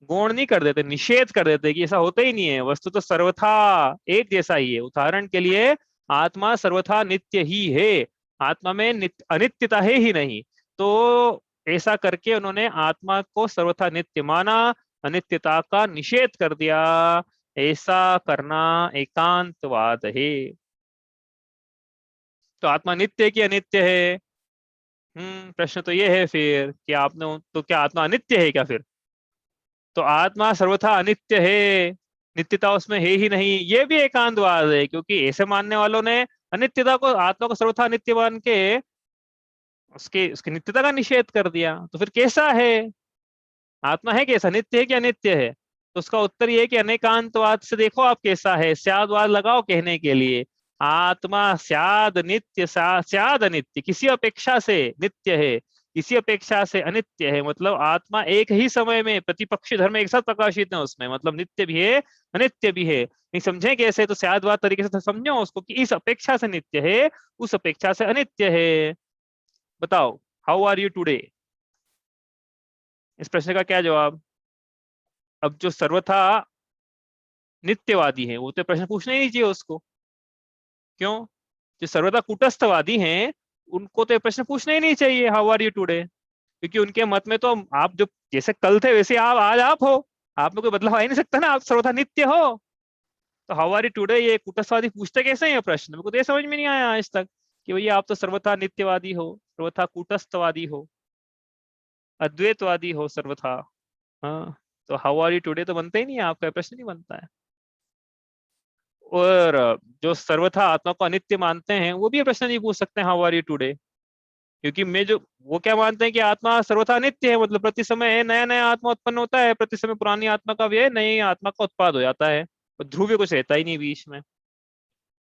Speaker 1: गौण नहीं कर देते, निषेध कर देते कि ऐसा होता ही नहीं है, वस्तु तो सर्वथा एक जैसा ही है। उदाहरण के लिए आत्मा सर्वथा नित्य ही है, आत्मा में अनित्यता है ही नहीं। तो ऐसा करके उन्होंने आत्मा को सर्वथा नित्य माना, अनित्यता का निषेध कर दिया। ऐसा करना एकांतवाद है। तो आत्मा नित्य है कि अनित्य है? प्रश्न तो ये है फिर कि आपने तो क्या आत्मा अनित्य है क्या? फिर तो आत्मा सर्वथा अनित्य है, नित्यता उसमें है ही नहीं, ये भी एकांतवाद है। क्योंकि ऐसे मानने वालों ने अनित्यता को, आत्मा को सर्वथा अनित्य मान के उसके उसकी नित्यता का निषेध कर दिया। तो फिर कैसा है आत्मा, है कैसा, नित्य है कि अनित्य है? तो उसका उत्तर ये है कि अनेकांतवाद से देखो आप कैसा है, स्यादवाद लगाओ कहने के लिए। आत्मा स्याद नित्य, स्याद अनित्य, किसी अपेक्षा से नित्य है, किसी अपेक्षा से अनित्य है। मतलब आत्मा एक ही समय में प्रतिपक्षी धर्म एक साथ प्रकाशित है उसमें, मतलब नित्य भी है अनित्य भी है। नहीं समझे कैसे? तो स्यादवाद तरीके से समझो उसको कि इस अपेक्षा से नित्य है, उस अपेक्षा से अनित्य है। बताओ, हाउ आर यू टुडे? इस प्रश्न का क्या जवाब? अब जो सर्वथा नित्यवादी है वो तो प्रश्न पूछना ही नहीं चाहिए उसको। क्यों? जो सर्वथा कूटस्थवादी हैं उनको तो ये प्रश्न पूछना ही नहीं चाहिए, हाउ आर यू टुडे, क्योंकि उनके मत में तो आप जो जैसे कल थे वैसे आप आज आप हो, आप में कोई बदलाव आ ही नहीं सकता ना, आप सर्वथा नित्य हो। तो हाउ आर यू टुडे ये कूटस्थवादी पूछते कैसे हैं ये प्रश्न? मेरे को तो ये समझ में नहीं आया आज तक कि भैया आप तो सर्वथा नित्यवादी हो, सर्वथा कूटस्थवादी हो, अद्वैतवादी हो सर्वथा। हाँ, तो हाउ आर यू टुडे तो बनता ही नहीं है, आपका प्रश्न नहीं बनता है। और जो सर्वथा आत्मा को अनित्य मानते हैं वो भी ये प्रश्न नहीं पूछ सकते हाउ आर यू टुडे, क्योंकि मैं जो वो क्या मानते हैं कि आत्मा सर्वथा नित्य है, मतलब प्रति समय नया नया आत्मा उत्पन्न होता है, प्रति समय पुरानी आत्मा का व्यय नई आत्मा का उत्पाद हो जाता है, और ध्रुव कुछ रहता ही नहीं बीच में।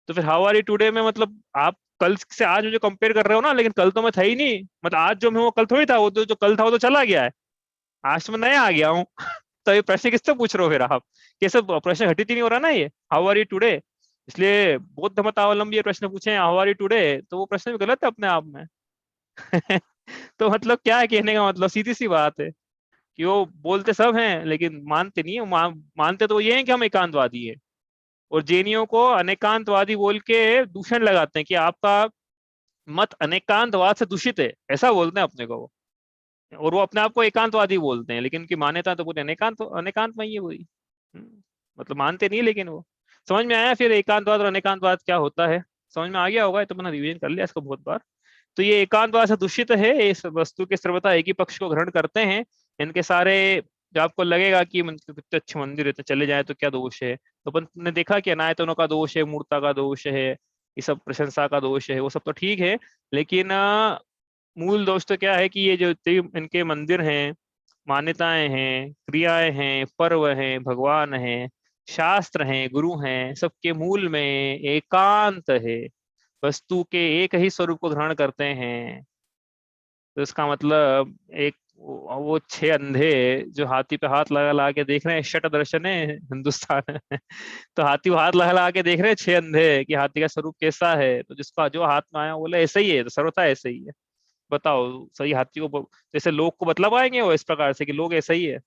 Speaker 1: तो फिर हाउ आर यू टुडे में मतलब आप कल से आज जो कंपेयर कर रहे हो ना, लेकिन कल तो मैं था ही नहीं, मतलब आज जो मैं वो कल थोड़ी था, वो जो कल था वो तो चला गया है, आज तो मैं नया आ गया हूँ। तो ये प्रश्न किससे पूछ रहे हो फिर आप? कैसे प्रश्न घटित ही नहीं हो रहा ना ये, हाउ आर यू टुडे? इसलिए बौद्ध मतावलंबी ये प्रश्न पूछे हाउ आर यू टुडे, तो वो प्रश्न भी गलत है अपने आप में। तो मतलब क्या है कहने का मतलब, सीधी सी बात है कि वो बोलते सब हैं लेकिन मानते नहीं है। मानते तो ये हैं कि हम एकांतवादी है, और जैनियों को अनेकांतवादी बोल के दूषण लगाते हैं कि आपका मत अनेकांतवाद से दूषित है, ऐसा बोलते हैं अपने को वो। और वो अपने आप को एकांतवादी बोलते हैं, लेकिन उनकी मान्यता तो पूरी अनेकांत अनेकांत में ही है पूरी। मतलब मानते नहीं, लेकिन वो समझ में आया फिर एकांतवाद और अनेकांतवाद क्या होता है? समझ में आ गया होगा, तो मैंने रिवीजन कर लिया इसको बहुत बार। तो ये एकांतवाद से दूषित है, इस वस्तु के सर्वथा एक ही पक्ष को ग्रहण करते हैं। इनके सारे जो आपको लगेगा कि कितने अच्छे मंदिर है तो चले जाए तो क्या दोष है, तो अपन ने देखा कि अनायतनों का दोष है, मूर्ता का दोष है, ये सब प्रशंसा का दोष है, वो सब तो ठीक है। लेकिन मूल दोष तो क्या है कि ये जो इनके मंदिर हैं, मान्यताएं हैं, क्रियाएं हैं, पर्व हैं, भगवान हैं, शास्त्र हैं, गुरु हैं, सबके मूल में एकांत है, वस्तु के एक ही स्वरूप को ग्रहण करते हैं। तो इसका मतलब एक वो छह अंधे जो हाथी पे हाथ लगा लगा के देख रहे हैं, शट दर्शन है हिंदुस्तान में। तो हाथी को हाथ लगा लगा के देख रहे हैं छह अंधे कि हाथी का स्वरूप कैसा है, तो जिसका जो हाथ में आया बोले ऐसा ही है, तो सर्वथा ऐसा ही है। बताओ, सही हाथी को जैसे लोग को बतला पाएंगे वो इस प्रकार से कि लोग ऐसा ही है?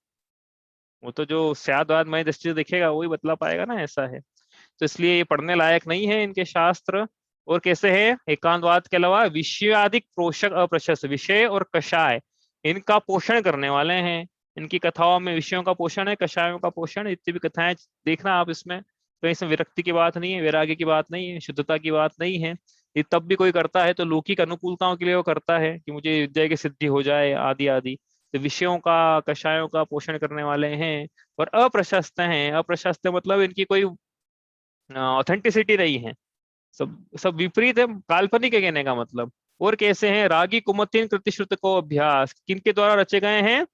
Speaker 1: वो तो जो स्याद्वादमय दृष्टि से देखेगा वही बतला पाएगा ना, ऐसा है। तो इसलिए ये पढ़ने लायक नहीं है इनके शास्त्र। और कैसे है, एकांतवाद के अलावा विषयाधिक पोषक अप्रशस्त, विषय और कषाय इनका पोषण करने वाले हैं। इनकी कथाओं में विषयों का पोषण है, कषायों का पोषण, जितनी भी कथाएं देखना आप इसमें, तो इसमें विरक्ति की बात नहीं है, वैराग्य की बात नहीं है, शुद्धता की बात नहीं है। ये तब भी कोई करता है तो लौकिक अनुकूलताओं के लिए वो करता है कि मुझे विद्या की सिद्धि हो जाए आदि आदि। तो विषयों का कषायों का पोषण करने वाले हैं। और अप्रशस्त हैं, अप्रशस्त मतलब इनकी कोई ऑथेंटिसिटी नहीं है, सब सब विपरीत है, काल्पनिक है कहने का मतलब। और कैसे हैं, रागी कुमतिन कृतिश्रुत को अभ्यास, किनके द्वारा रचे गए हैं,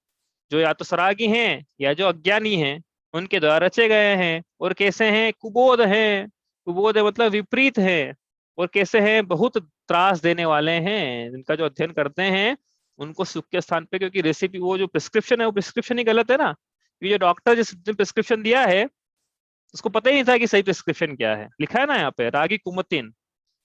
Speaker 1: जो या तो सरागी हैं या जो अज्ञानी हैं उनके द्वारा रचे गए हैं। और कैसे हैं, कुबोध हैं, कुबोध है मतलब विपरीत है। और कैसे हैं, बहुत त्रास देने वाले हैं, इनका जो अध्ययन करते हैं उनको सुख के स्थान पे, क्योंकि रेसिपी वो जो प्रिस्क्रिप्शन है वो प्रिस्क्रिप्शन ही गलत है ना। ये जो डॉक्टर जिसने प्रिस्क्रिप्शन दिया है उसको पता ही नहीं था कि सही प्रिस्क्रिप्शन क्या है। लिखा है ना यहाँ पे रागी कुमतिन।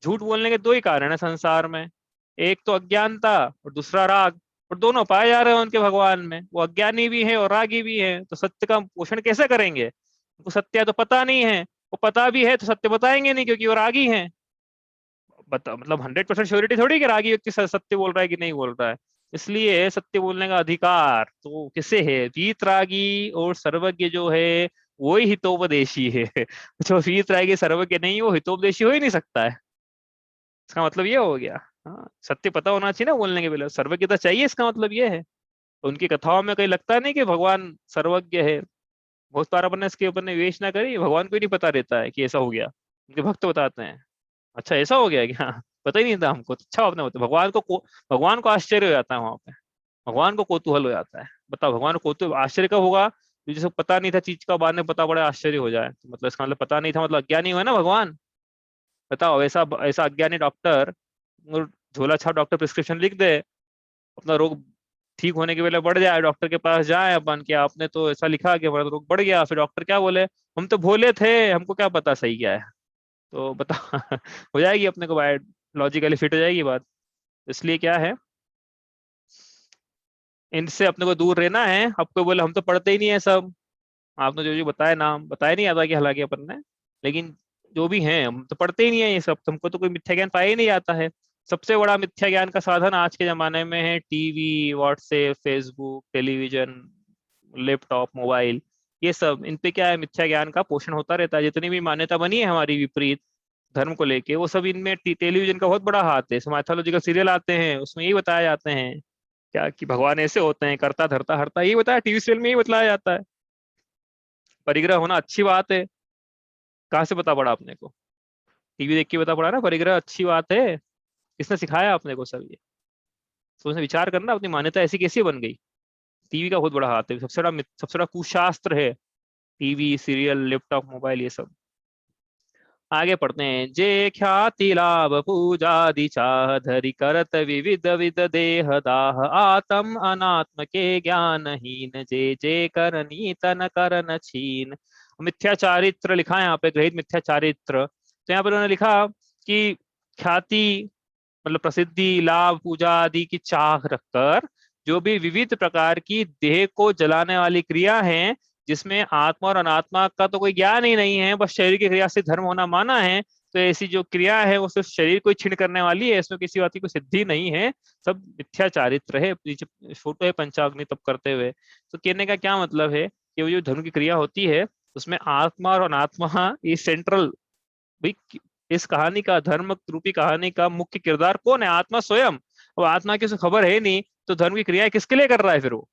Speaker 1: झूठ बोलने के दो ही कारण है संसार में, एक तो अज्ञानता और दूसरा राग, और दोनों पाए जा रहे हैं उनके भगवान में। वो अज्ञानी भी है और रागी भी है, तो सत्य का पोषण कैसे करेंगे, उनको सत्य तो पता नहीं है, वो पता भी है तो सत्य बताएंगे नहीं क्योंकि वो रागी हैं। बता मतलब 100% श्योरिटी थोड़ी कि रागी व्यक्ति सत्य बोल रहा है कि नहीं बोल रहा है। इसलिए सत्य बोलने का अधिकार तो किसे है, वीतरागी और सर्वज्ञ जो है वही हितोपदेशी है। जो वीतरागी सर्वज्ञ नहीं वो हितोपदेशी हो ही नहीं सकता है। इसका मतलब ये हो गया। हाँ, सत्य पता होना चाहिए ना बोलने के पहले, सर्वज्ञता चाहिए, इसका मतलब ये है। तो उनकी कथाओं में कहीं लगता नहीं कि भगवान सर्वज्ञ है। बहुत बार अपन ने इसके ऊपर ने विवेचना ना करी, भगवान को ही नहीं पता रहता है कि ऐसा हो गया, उनके भक्त बताते हैं अच्छा ऐसा हो गया क्या, पता ही नहीं था हमको। तो अच्छा आपने बताया, भगवान को आश्चर्य हो जाता है वहां पे, भगवान को कौतूहल हो जाता है। बताओ भगवान को कौतूहल आश्चर्य कब होगा, तो जिसे पता नहीं था चीज का बाद में पता पड़ा आश्चर्य हो जाए, तो मतलब इसका मतलब पता नहीं था मतलब अज्ञानी हुआ ना भगवान। बताओ ऐसा ऐसा अज्ञानी डॉक्टर और झोला छाप डॉक्टर प्रिस्क्रिप्शन लिख दे, अपना रोग ठीक होने के पहले बढ़ जाए, डॉक्टर के पास जाए अपन कि आपने तो ऐसा लिखा कि हमारा रोग बढ़ गया, फिर डॉक्टर क्या बोले, हम तो भोले थे हमको क्या पता सही क्या है। तो बता हो जाएगी अपने को बायोलॉजिकली फिट हो जाएगी बात। इसलिए क्या है, इनसे अपने को दूर रहना है। आपको बोले हम तो पढ़ते ही नहीं है सब, आपने जो जो बताया नाम बताया नहीं आता कि हालांकि अपन ने, लेकिन जो भी हैं हम तो पढ़ते ही नहीं है ये सब, तुमको तो कोई मिथ्या ज्ञान पाया ही नहीं जाता है। सबसे बड़ा मिथ्या ज्ञान का साधन आज के जमाने में है TV, WhatsApp, Facebook, television, laptop, mobile. ये सब इन पे क्या है, मिथ्या ज्ञान का पोषण होता रहता है। जितनी भी मान्यता बनी है हमारी विपरीत धर्म को लेके, वो सब इनमें टेलीविजन का बहुत बड़ा हाथ है। माइथोलॉजिकल सीरियल आते हैं उसमें यही बताया जाते हैं क्या कि भगवान ऐसे होते हैं, करता धरता हरता, यही बताया टीवी सीरियल में, यही बताया जाता है। परिग्रह होना अच्छी बात है, कहाँ से बता पड़ा आपने को, टीवी देख के बता पड़ा ना परिग्रह अच्छी बात है, किसने सिखाया आपने को सब ये। सोचने विचार करना अपनी मान्यता ऐसी कैसी बन गई। टीवी का बहुत बड़ा हाथ है, सबसे बड़ा कुशास्त्र है टीवी, सीरियल, लैपटॉप, मोबाइल, ये सब। आगे पढ़ते हैं, जे ख्याति लाभ पूजादि चाह धरि करत विविध विध देह दाह, आत्म अनात्म के ज्ञानहीन जे जे करनी तन करन छीन। मिथ्या चारित्र लिखा है यहाँ पे, ग्रहित मिथ्या चारित्र। तो यहाँ पर उन्होंने लिखा कि ख्याति मतलब प्रसिद्धि, लाभ, पूजा आदि की चाह रखकर जो भी विविध प्रकार की देह को जलाने वाली क्रिया है, जिसमें आत्मा और अनात्मा का तो कोई ज्ञान ही नहीं है, बस शरीर की क्रिया से धर्म होना माना है, तो ऐसी जो क्रिया है वो सिर्फ शरीर को ही छीण करने वाली है, इसमें किसी बात की कोई सिद्धि नहीं है, सब मिथ्या चारित्र है। पीछे फोटो है पंचाग्नि तप करते हुए। तो कहने का क्या मतलब है कि वो जो धर्म की क्रिया होती है उसमें आत्मा और अनात्मा ये सेंट्रल, भाई इस कहानी का, धर्म रूपी कहानी का मुख्य किरदार कौन है, आत्मा स्वयं। और आत्मा की उसे खबर है नहीं तो धर्म की क्रिया किसके लिए कर रहा है, फिर वो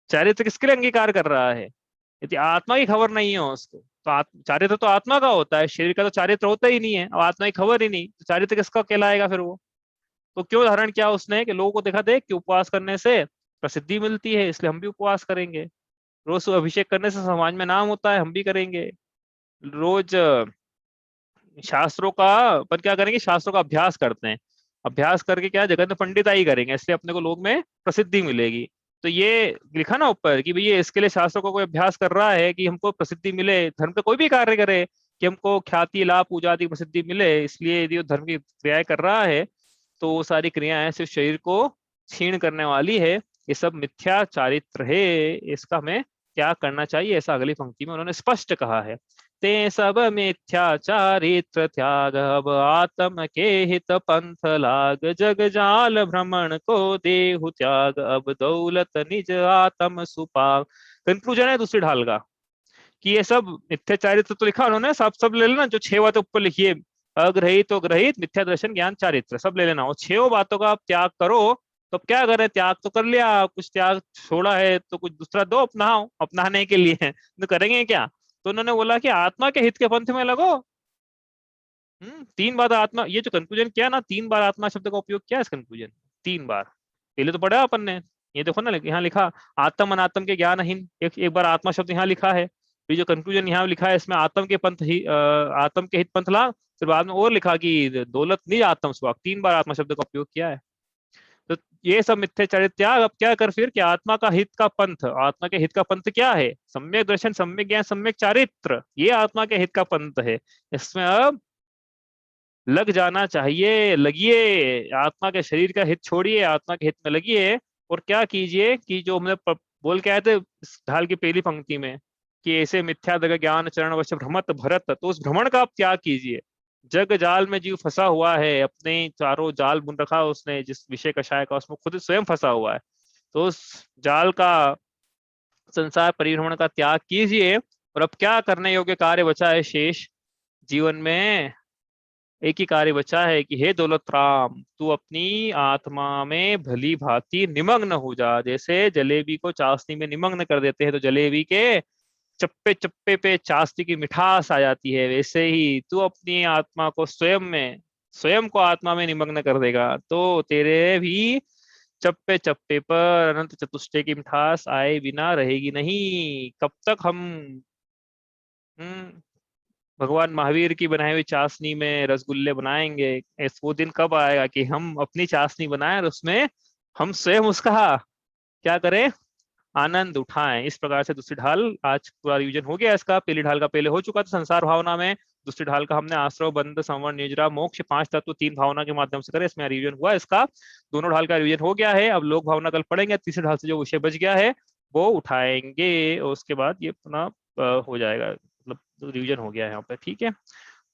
Speaker 1: चारित्र किसके लिए अंगीकार कर रहा है। यदि आत्मा की खबर नहीं है उसको तो चारित्र तो आत्मा का होता है, शरीर का तो चारित्र होता ही नहीं है। अब आत्मा की खबर ही नहीं तो चारित्र किसका कहलाएगा फिर वो। तो क्यों धारण किया उसने कि लोगों को देखा दे कि उपवास करने से प्रसिद्धि मिलती है, इसलिए हम भी उपवास करेंगे। रोज सुबह अभिषेक करने से समाज में नाम होता है, हम भी करेंगे। रोज शास्त्रों का अपन क्या करेंगे, शास्त्रों का अभ्यास करते हैं, अभ्यास करके क्या जगत में पंडिताई करेंगे, इसलिए अपने को लोग में प्रसिद्धि मिलेगी। तो ये लिखा ना ऊपर कि भैया इसके लिए शास्त्रों का कोई अभ्यास कर रहा है कि हमको प्रसिद्धि मिले, धर्म पे कोई भी कार्य करे कि हमको ख्याति, लाभ, पूजा आदि प्रसिद्धि मिले, इसलिए यदि वो धर्म की क्रियाएं कर रहा है तो वो सारी क्रियाएं सिर्फ शरीर को क्षीण करने वाली है। ये सब मिथ्या चारित्र है, इसका हमें त्याग करना चाहिए, ऐसा अगली पंक्ति में उन्होंने स्पष्ट कहा है। ते सब मिथ्या चारित्र त्याग, अब आत्म के हित पंथ लाग, जग जाल भ्रमण को देहु त्याग, अब दौलत निज आत्म सुपाग। कंक्लूजन है दूसरी ढाल का कि ये सब मिथ्या चारित्र तो लिखा उन्होंने, सब ले लेना, जो 6 बातें ऊपर लिखी है, अग्रहित ग्रहित मिथ्या दर्शन ज्ञान चारित्र सब ले लेना, और 6 बातों का आप त्याग करो। तो अब क्या करें, त्याग तो कर लिया, कुछ त्याग छोड़ा है तो कुछ दूसरा दो अपनाओ, अपनाने के लिए तो करेंगे क्या। तो उन्होंने बोला कि आत्मा के हित के पंथ में लगो। 3 बार आत्मा, ये जो कंक्लूजन किया ना, 3 बार आत्मा शब्द का उपयोग किया इस कंक्लूजन, 3 बार। पहले तो पढ़ा अपन ने, ये देखो ना यहाँ लिखा आत्म अनात्म के ज्ञानहीन, एक बार आत्मा शब्द यहाँ लिखा है, फिर जो कंक्लूजन यहाँ लिखा है इसमें आत्म के पंथ ही आत्म के हित पंथ ला, फिर बाद में और लिखा कि दौलत निज आत्म सुहाग, 3 बार आत्मा शब्द का उपयोग किया है। तो ये सब मिथ्याचारित्र त्याग, अब क्या कर फिर कि आत्मा का हित का पंथ, आत्मा के हित का पंथ क्या है, सम्यक दर्शन, सम्यक ज्ञान, सम्यक चारित्र, ये आत्मा के हित का पंथ है। इसमें अब लग जाना चाहिए, लगिए, आत्मा के शरीर का हित छोड़िए, आत्मा के हित में लगिए। और क्या कीजिए कि जो हमने बोल के आए थे इस ढाल की पहली पंक्ति में कि ऐसे मिथ्या दग ज्ञान चरण वश भ्रमत भरत, तो उस भ्रमण का आप त्याग कीजिए। जग जाल में जीव फंसा हुआ है, अपने चारों जाल बुन रखा उसने, जिस विषय कषाय का, उसमें खुद स्वयं फंसा हुआ है। तो उस जाल का, संसार परिभ्रमण का त्याग कीजिए। और अब क्या करने योग्य कार्य बचा है शेष जीवन में, एक ही कार्य बचा है कि हे दौलत राम, तू अपनी आत्मा में भली भांति निमग्न हो जा। जैसे जलेबी को चाशनी में निमग्न कर देते हैं तो जलेबी के चप्पे चप्पे पे चाशनी की मिठास आ जाती है, वैसे ही तू अपनी आत्मा को स्वयं को आत्मा में निमग्न कर देगा तो तेरे भी चप्पे चप्पे पर अनंत चतुष्टय की मिठास आए बिना रहेगी नहीं। कब तक हम हम्म भगवान महावीर की बनाई हुई चाशनी में रसगुल्ले बनाएंगे, वो दिन कब आएगा कि हम अपनी चाशनी बनाएं और उसमें हम स्वयं उसका क्या करें, आनंद उठाएं। इस प्रकार से दूसरी ढाल आज पूरा रिवीजन हो गया इसका। पहली ढाल का पहले हो चुका था संसार भावना में, दूसरी ढाल का हमने आश्रव बंध संवरण निजरा मोक्ष 5 तत्व 3 भावना के माध्यम से करे, इसमें रिवीजन हुआ इसका। दोनों ढाल का रिवीजन हो गया है, अब लोक भावना कल पढ़ेंगे, तीसरी ढाल से जो विषय बच गया है वो उठाएंगे और उसके बाद ये पुनः हो जाएगा, मतलब रिवीजन हो गया है यहाँ पे। ठीक है,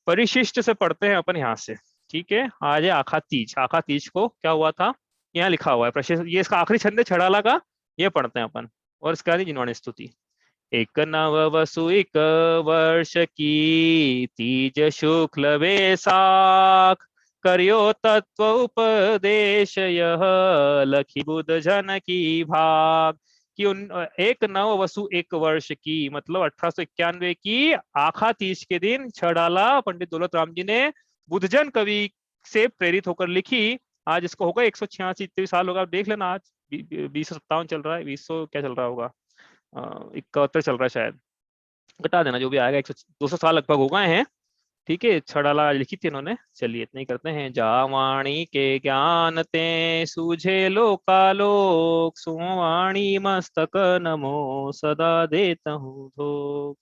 Speaker 1: परिशिष्ट से पढ़ते हैं अपन यहाँ से। ठीक है, आज है आखा तीज। आखा तीज को क्या हुआ था, यहाँ लिखा हुआ है प्रशेष, ये इसका आखिरी छंद है छड़ाला का, ये पढ़ते हैं अपन। और इसके बाद जिन्होंने स्तुति, एक नव वसु एक वर्ष की तीज शुक्ल वैसाख, करियो तत्व उपदेश यह लखी बुध जन की भाग। कि एक नव वसु एक वर्ष की, मतलब 1891 की आखा तीज के दिन छड़ाला पंडित दौलत राम जी ने बुधजन कवि से प्रेरित होकर लिखी। आज इसको होगा 186 इतने साल होगा, आप देख लेना, आज 2057 चल रहा है, 2000 क्या चल रहा होगा, 71 चल रहा है शायद, घटा देना जो भी आएगा, 200 साल लगभग हो गए हैं। ठीक है, छड़ाला लिखी थी इन्होंने। चलिए इतना ही करते हैं। जावाणी के ज्ञान ते सूझे लोकालोक, सुवाणी मस्तक नमो सदा देता हूँ धोख।